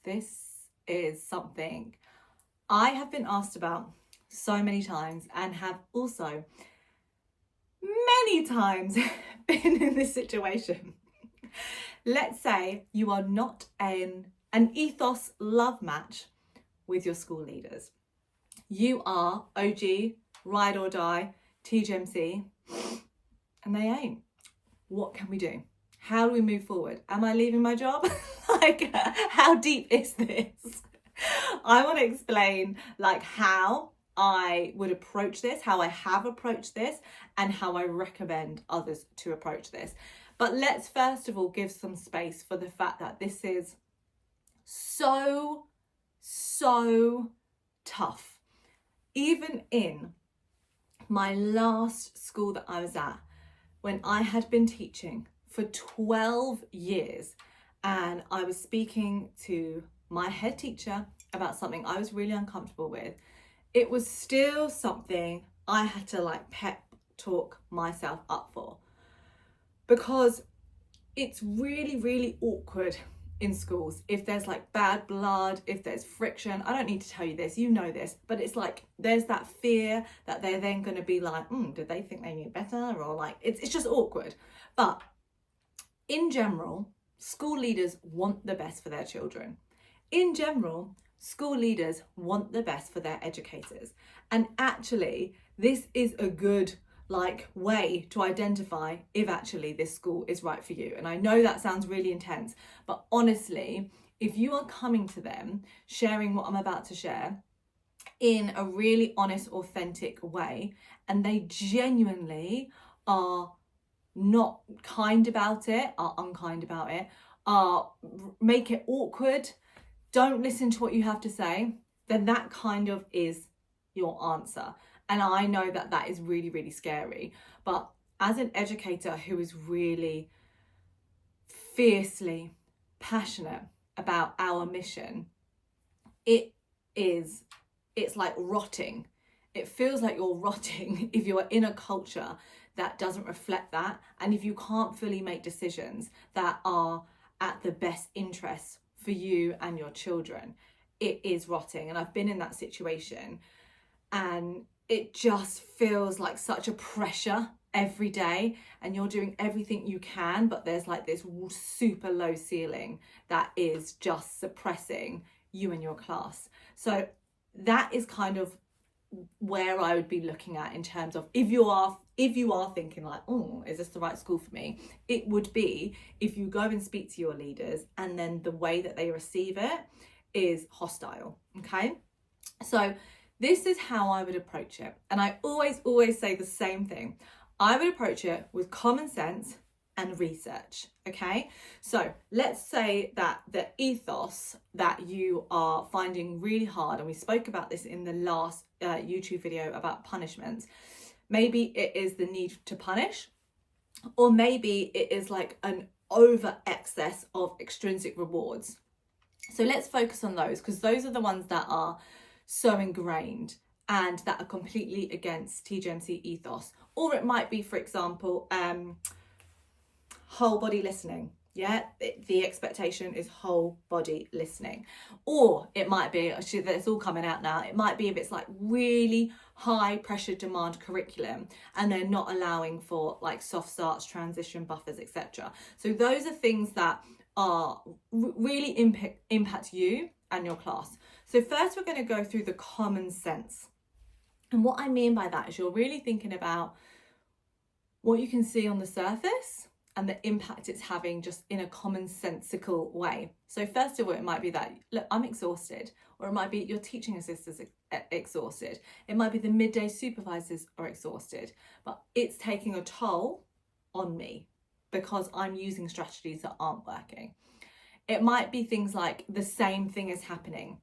This is something I have been asked about so many times and have also many times been in this situation. Let's say you are not an ethos love match with your school leaders. You are OG, ride or die, TGMC, and they ain't. What can we do? How do we move forward? Am I leaving my job? Like, how deep is this? I want to explain like how I would approach this, how I have approached this, and how I recommend others to approach this. But let's first of all give some space for the fact that this is so tough. Even in my last school that I was at, when I had been teaching for 12 years and I was speaking to my head teacher about something I was really uncomfortable with, it was still something I had to like pep talk myself up for, because it's really awkward in schools if there's like bad blood, if there's friction. I don't need to tell you this, you know this, but it's like there's that fear that they're then going to be like, did they think they knew better? Or like it's just awkward. But in general, school leaders want the best for their children. In general, school leaders want the best for their educators. And actually, this is a good like way to identify if actually this school is right for you. And I know that sounds really intense, but honestly, if you are coming to them sharing what I'm about to share in a really honest, authentic way, and they genuinely are not kind about it, are unkind about it, make it awkward, don't listen to what you have to say, then that kind of is your answer. And I know that that is really scary. But as an educator who is really fiercely passionate about our mission, it's like rotting. It feels like you're rotting if you're in a culture that doesn't reflect that, and if you can't fully make decisions that are at the best interests for you and your children. It is rotting. And I've been in that situation, and it just feels like such a pressure every day, and you're doing everything you can, but there's like this super low ceiling that is just suppressing you and your class. So that is kind of where I would be looking at in terms of if you are thinking like, is this the right school for me? It would be if you go and speak to your leaders and then the way that they receive it is hostile. Okay, so this is how I would approach it. And I always say the same thing. I would approach it with common sense and research. Okay, so let's say that the ethos that you are finding really hard, and we spoke about this in the last YouTube video about punishments, maybe it is the need to punish, or maybe it is like an over excess of extrinsic rewards. So let's focus on those, because those are the ones that are so ingrained and that are completely against TGMC ethos. Or it might be, for example, whole body listening. Yeah, the expectation is whole body listening. Or it might be, it's all coming out now, it might be if it's like really high pressure demand curriculum and they're not allowing for like soft starts, transition buffers, etc. So those are things that are really impact you and your class. So first we're going to go through the common sense. And what I mean by that is you're really thinking about what you can see on the surface and the impact it's having just in a commonsensical way. So first of all, it might be that, look, I'm exhausted, or it might be your teaching assistants exhausted. It might be the midday supervisors are exhausted, but it's taking a toll on me because I'm using strategies that aren't working. It might be things like the same thing is happening.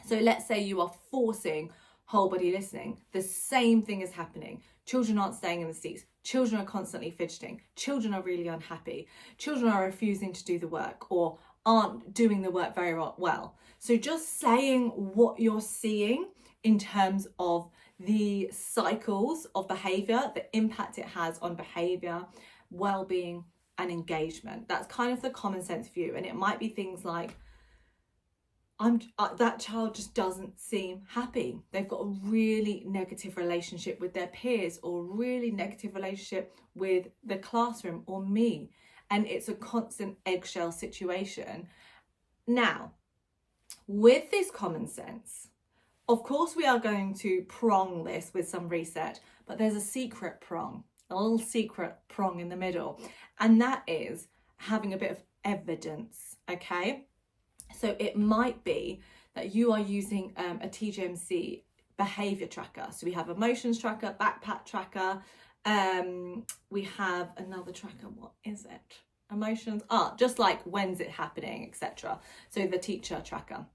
So let's say you are forcing whole body listening, the same thing is happening. Children aren't staying in the seats. Children are constantly fidgeting. Children are really unhappy. Children are refusing to do the work or aren't doing the work very well. So just saying what you're seeing in terms of the cycles of behaviour, the impact it has on behaviour, well-being and engagement. That's kind of the common sense view. And it might be things like that child just doesn't seem happy. They've got a really negative relationship with their peers, or a really negative relationship with the classroom or me. And it's a constant eggshell situation. Now, with this common sense, of course, we are going to prong this with some research, but there's a secret prong, a little secret prong in the middle, and that is having a bit of evidence, okay? So it might be that you are using a TGMC behavior tracker. So we have emotions tracker, backpack tracker, we have another tracker. What is it? Emotions, just like when's it happening, etc. So the teacher tracker.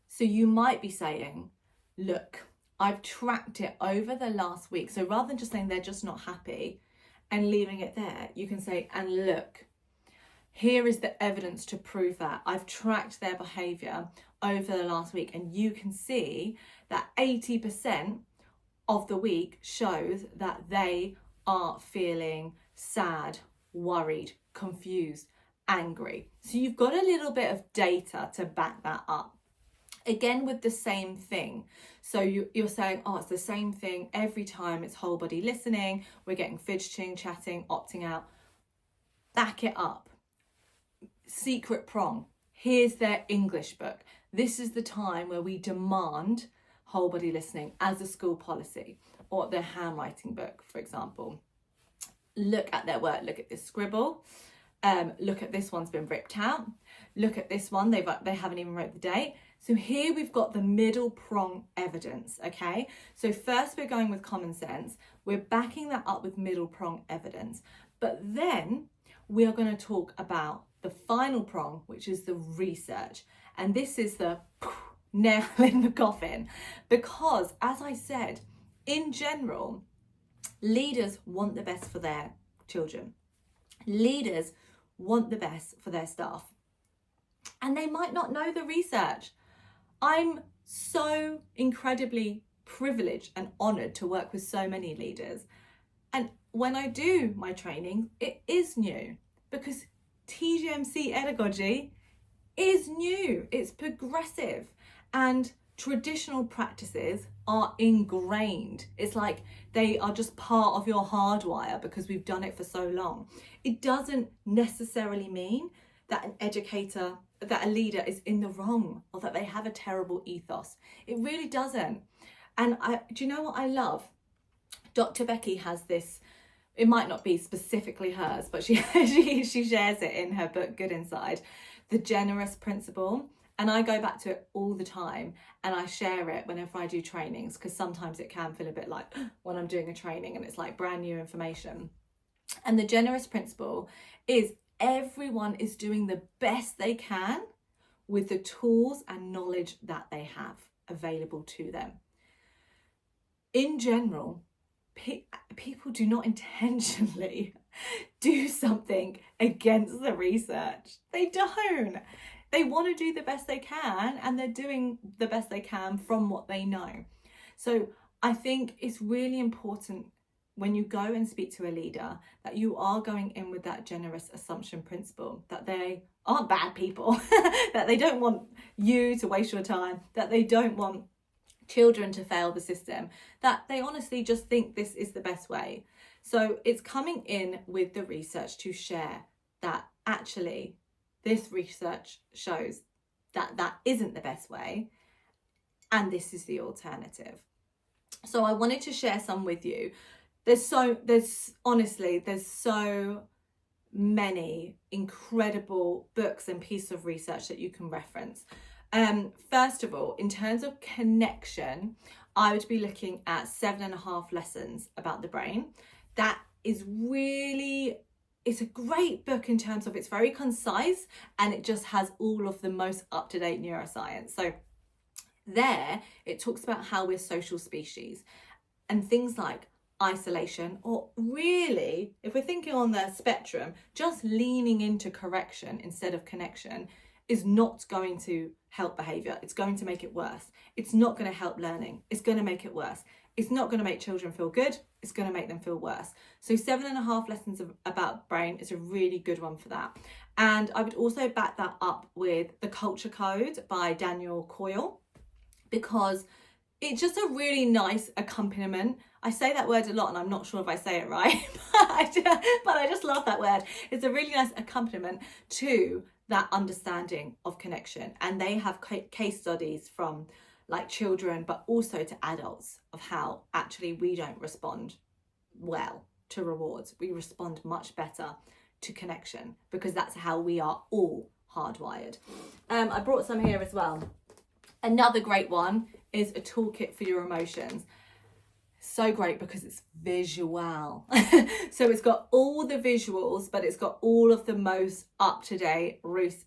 So you might be saying, look, I've tracked it over the last week. So rather than just saying they're just not happy and leaving it there, you can say, and look, here is the evidence to prove that. I've tracked their behaviour over the last week, and you can see that 80% of the week shows that they are feeling sad, worried, confused, angry. So you've got a little bit of data to back that up. Again, with the same thing. So you're saying, it's the same thing every time. It's whole body listening. We're getting fidgeting, chatting, opting out. Back it up. Secret prong. Here's their English book. This is the time where we demand whole body listening as a school policy, or their handwriting book, for example. Look at their work. Look at this scribble. Look at this one's been ripped out. Look at this one. They haven't even wrote the date. So here we've got the middle prong evidence, okay? So first we're going with common sense. We're backing that up with middle prong evidence. But then we are going to talk about the final prong, which is the research. And this is the nail in the coffin. Because, as I said, in general, leaders want the best for their children. Leaders want the best for their staff. And they might not know the research. I'm so incredibly privileged and honoured to work with so many leaders. And when I do my training, it is new, because TGMC pedagogy is new, it's progressive, and traditional practices are ingrained. It's like they are just part of your hardwire because we've done it for so long. It doesn't necessarily mean that an educator, that a leader is in the wrong, or that they have a terrible ethos. It really doesn't. And do you know what I love? Dr. Becky has this, it might not be specifically hers, but she shares it in her book, Good Inside, the generous principle. And I go back to it all the time, and I share it whenever I do trainings, because sometimes it can feel a bit like when I'm doing a training and it's like brand new information. And the generous principle is everyone is doing the best they can with the tools and knowledge that they have available to them. In general, people do not intentionally do something against the research. They don't. They want to do the best they can, and they're doing the best they can from what they know. So I think it's really important when you go and speak to a leader that you are going in with that generous assumption principle, that they aren't bad people, that they don't want you to waste your time, that they don't want children to fail the system, that they honestly just think this is the best way. So it's coming in with the research to share that actually this research shows that that isn't the best way, and this is the alternative. So I wanted to share some with you. There's so many incredible books and pieces of research that you can reference. First of all, in terms of connection, I would be looking at 7.5 Lessons About the Brain. That is really, it's a great book in terms of it's very concise, and it just has all of the most up-to-date neuroscience. So there, it talks about how we're social species and things like isolation, or really, if we're thinking on the spectrum, just leaning into correction instead of connection is not going to help behaviour. It's going to make it worse. It's not going to help learning. It's going to make it worse. it's not going to make children feel good. It's going to make them feel worse. So 7.5 lessons about brain is a really good one for that. And I would also back that up with The Culture Code by Daniel Coyle, because it's just a really nice accompaniment. I say that word a lot and I'm not sure if I say it right, but I just love that word. It's a really nice accompaniment to that understanding of connection. And they have case studies from like children, but also to adults, of how actually we don't respond well to rewards. We respond much better to connection, because that's how we are all hardwired. I brought some here as well. Another great one is a toolkit for your emotions. So great because it's visual. So it's got all the visuals, but it's got all of the most up-to-date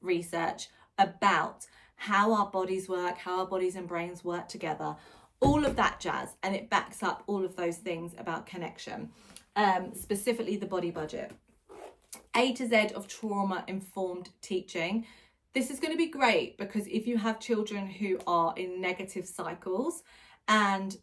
research about how our bodies work, how our bodies and brains work together, all of that jazz. And it backs up all of those things about connection, specifically the body budget. A to Z of trauma-informed teaching. This is going to be great because if you have children who are in negative cycles and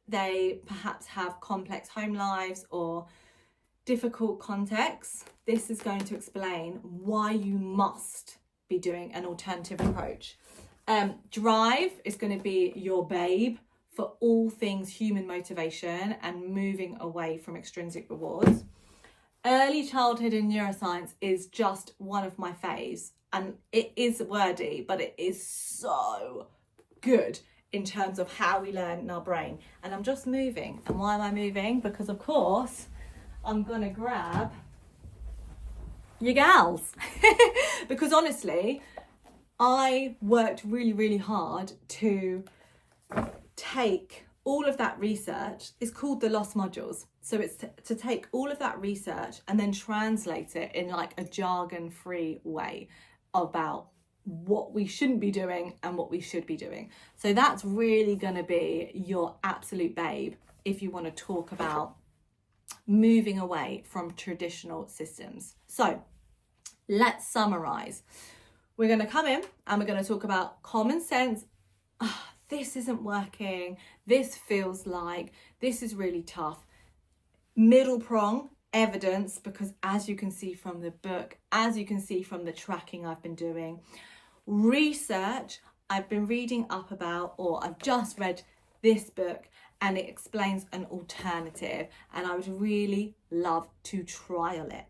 they perhaps have complex home lives or difficult contexts, this is going to explain why you must be doing an alternative approach. Drive is going to be your babe for all things human motivation and moving away from extrinsic rewards. Early childhood and neuroscience is just one of my faves, and it is wordy, but it is so good in terms of how we learn in our brain. And I'm just moving. And why am I moving? Because of course I'm gonna grab your gals. Because honestly, I worked really, really hard to take all of that research. It's called the Lost Modules. So it's to take all of that research and then translate it in like a jargon-free way about what we shouldn't be doing and what we should be doing. So that's really going to be your absolute babe if you want to talk about moving away from traditional systems. So let's summarize. We're going to come in and we're going to talk about common sense. This isn't working. This feels like this is really tough. Middle prong, evidence, because as you can see from the book, as you can see from the tracking I've been doing, research I've been reading up about, or I've just read this book and it explains an alternative, and I would really love to trial it.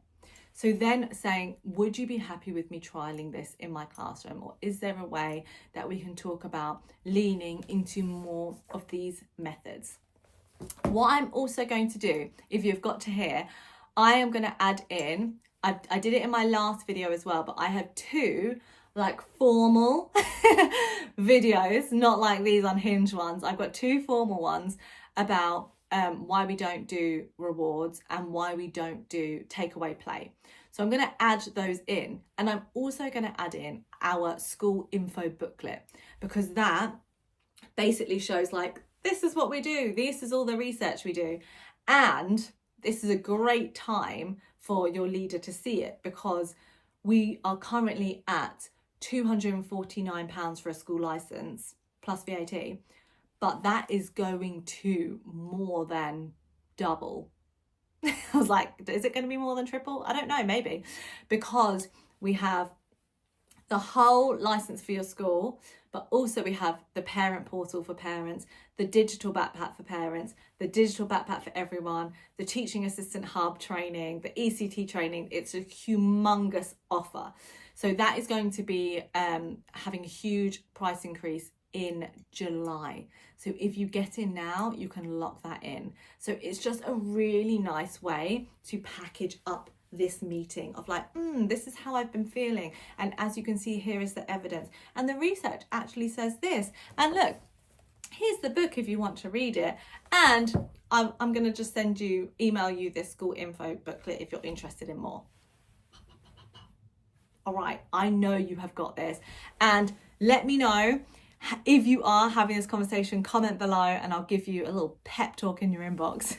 So then saying, would you be happy with me trialing this in my classroom? Or is there a way that we can talk about leaning into more of these methods? What I'm also going to do, if you've got to here, I am going to add in, I did it in my last video as well, but I have two like formal videos, not like these unhinged ones. I've got two formal ones about why we don't do rewards and why we don't do takeaway play. So I'm going to add those in, and I'm also going to add in our school info booklet, because that basically shows like, this is what we do, this is all the research we do, and this is a great time for your leader to see it, because we are currently at £249 for a school license plus VAT, but that is going to more than double. I was like, is it going to be more than triple? I don't know, maybe, because we have the whole license for your school, but also we have the parent portal for parents, the digital backpack for parents, the digital backpack for everyone, the teaching assistant hub training, the ECT training. It's a humongous offer. So that is going to be having a huge price increase in July. So if you get in now, you can lock that in. So it's just a really nice way to package up this meeting of like, this is how I've been feeling. And as you can see, here is the evidence. And the research actually says this. And look, here's the book if you want to read it. And I'm going to just email you this school info booklet if you're interested in more. All right, I know you have got this. And let me know if you are having this conversation. Comment below and I'll give you a little pep talk in your inbox.